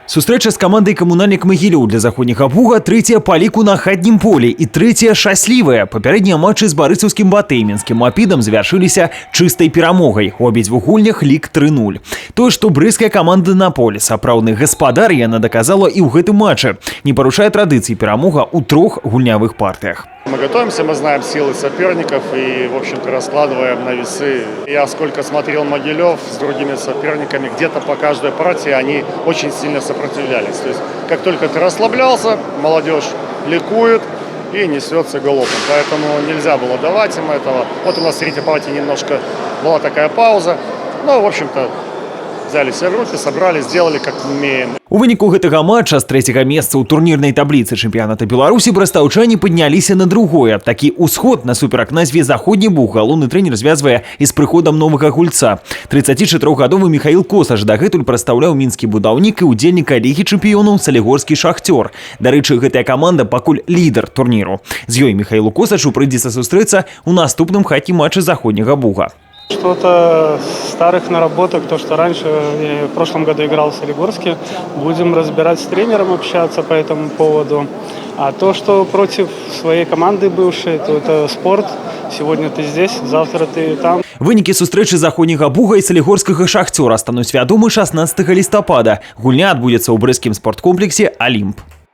Сустрэча з камандай камунальнік Магілёў для заходняга Буга трэцяя па ліку на хатнім полі і трэцяя шчаслівая. Папярэднія матчы з барысаўскім батэйменскім мапідам завяршыліся чыстай перамогай. У абедзвюх гульнях лік 3-0. Тое, што брэская каманда на полі сапраўдны гаспадар, яна доказала і ў гэтым матчы. Не парушае традыцыі перамога ў 3 гульнявых партыях. Мы готовимся, мы знаем силы соперников и, в общем-то, раскладываем на весы. Я сколько смотрел Могилев с другими соперниками, где-то по каждой партии они очень сильно сопротивлялись. То есть, как только ты расслаблялся, молодежь ликует и несется галопом. Поэтому нельзя было давать им этого. Вот у нас в третьей партии немножко была такая пауза. Но, в общем-то, взяли все в руки, собрали, сделали, как умеем. У выніку гэтага матча з 3-го месца ў турнірнай табліцы чэмпіяната Беларусі брастаўчане падняліся на другое. Такі ўсход насуперак назве заходні Буг галоўны трэнер звязвае і з прыходам новага гульца. 34-гадовы Михаил Косаш дагэтуль прадстаўляў мінскі будаўнік і удзельніка лігі чэмпіёнаў салігорскі Шахцёр. Дарэчы, гэтая каманда пакуль лідар турніру. З ёй Михаилу Косашу прыйдзецца сустрэцца ў наступным хатнім матчы заходняга Буга. Что-то старых наработок, то, что раньше, я в прошлом году играл в Солигорске, будем разбирать с тренером, общаться по этому поводу. А то, что против своей команды бывшей, то это спорт. Сегодня ты здесь, завтра ты там. Вынікі сустрэчы заходняга Буга і салігорскага Шахцёра стануць вядомы 16 лістапада. Гульня адбудзецца ў брэсцкім спорткомплексе «Алімп».